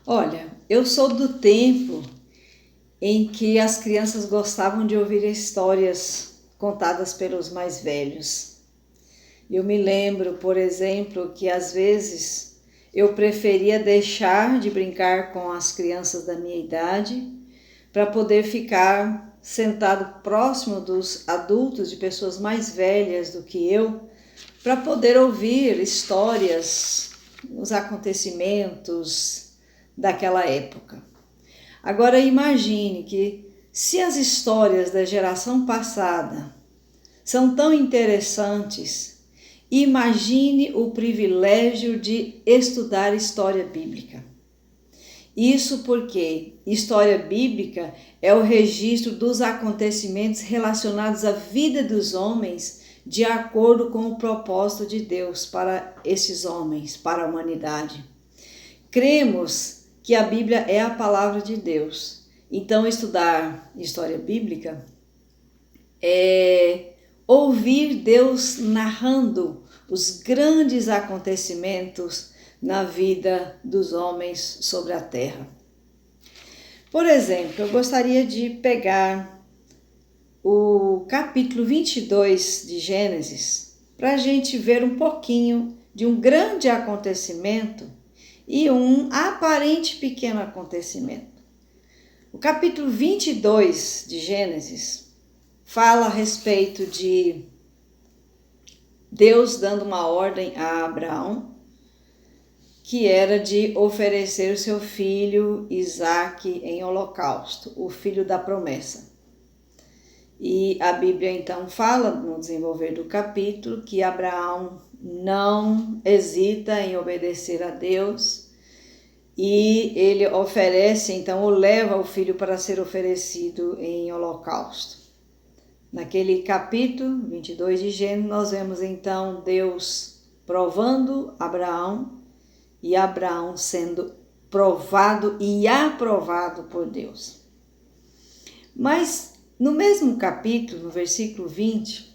Olha, eu sou do tempo em que as crianças gostavam de ouvir histórias contadas pelos mais velhos. Eu me lembro, por exemplo, que às vezes eu preferia deixar de brincar com as crianças da minha idade para poder ficar sentado próximo dos adultos, de pessoas mais velhas do que eu, para poder ouvir histórias, os acontecimentos daquela época. Agora imagine que se as histórias da geração passada são tão interessantes, imagine o privilégio de estudar história bíblica. Isso porque história bíblica é o registro dos acontecimentos relacionados à vida dos homens de acordo com o propósito de Deus para esses homens, para a humanidade. Cremos que a Bíblia é a palavra de Deus. Então, estudar história bíblica é ouvir Deus narrando os grandes acontecimentos na vida dos homens sobre a terra. Por exemplo, eu gostaria de pegar o capítulo 22 de Gênesis para a gente ver um pouquinho de um grande acontecimento e um aparente pequeno acontecimento. O capítulo 22 de Gênesis fala a respeito de Deus dando uma ordem a Abraão, que era de oferecer o seu filho Isaque em holocausto, o filho da promessa. E a Bíblia então fala, no desenvolver do capítulo, que Abraão não hesita em obedecer a Deus e ele oferece, então, ou leva o filho para ser oferecido em holocausto. Naquele capítulo 22 de Gênesis, nós vemos então Deus provando Abraão e Abraão sendo provado e aprovado por Deus. Mas no mesmo capítulo, no versículo 20,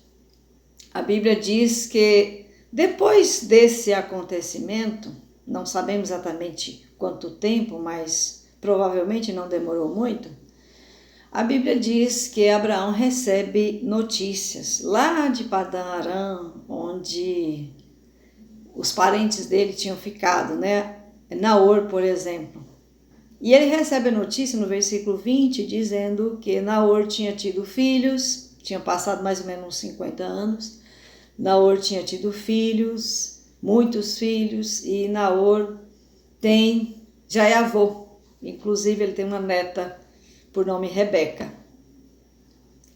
a Bíblia diz que depois desse acontecimento, não sabemos exatamente quanto tempo, mas provavelmente não demorou muito, a Bíblia diz que Abraão recebe notícias lá de Padã Arã, onde os parentes dele tinham ficado, né? Naor, por exemplo. E ele recebe a notícia no versículo 20, dizendo que Naor tinha tido filhos, tinha passado mais ou menos uns 50 anos, Naor tinha tido filhos, muitos filhos, e Naor já é avô, inclusive ele tem uma neta por nome Rebeca.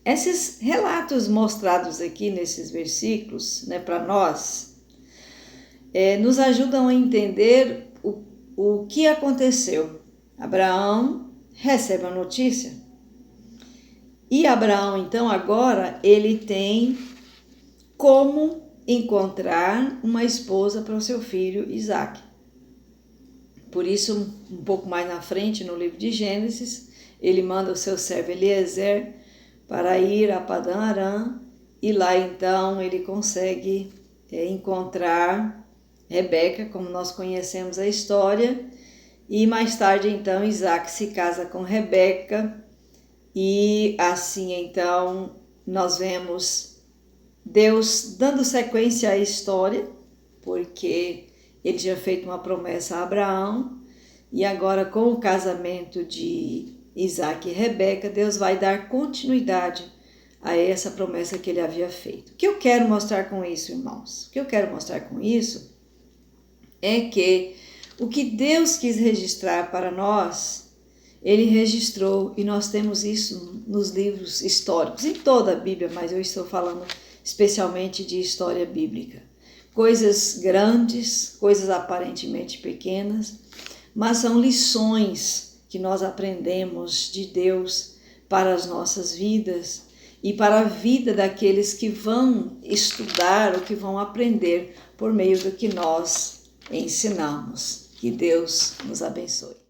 Esses relatos mostrados aqui nesses versículos, né, para nós, nos ajudam a entender o que aconteceu. Abraão recebe a notícia e Abraão, então, agora ele tem como encontrar uma esposa para o seu filho Isaque. Por isso, um pouco mais na frente, no livro de Gênesis, ele manda o seu servo Eliezer para ir a Padã Arã e lá, então, ele consegue encontrar Rebeca, como nós conhecemos a história, e mais tarde, então, Isaque se casa com Rebeca e assim, então, nós vemos Deus dando sequência à história, porque ele tinha feito uma promessa a Abraão e agora com o casamento de Isaque e Rebeca, Deus vai dar continuidade a essa promessa que ele havia feito. O que eu quero mostrar com isso, irmãos? O que eu quero mostrar com isso é que o que Deus quis registrar para nós, ele registrou, e nós temos isso nos livros históricos, em toda a Bíblia, mas eu estou falando especialmente de história bíblica. Coisas grandes, coisas aparentemente pequenas, mas são lições que nós aprendemos de Deus para as nossas vidas e para a vida daqueles que vão estudar ou que vão aprender por meio do que nós ensinamos. Que Deus nos abençoe.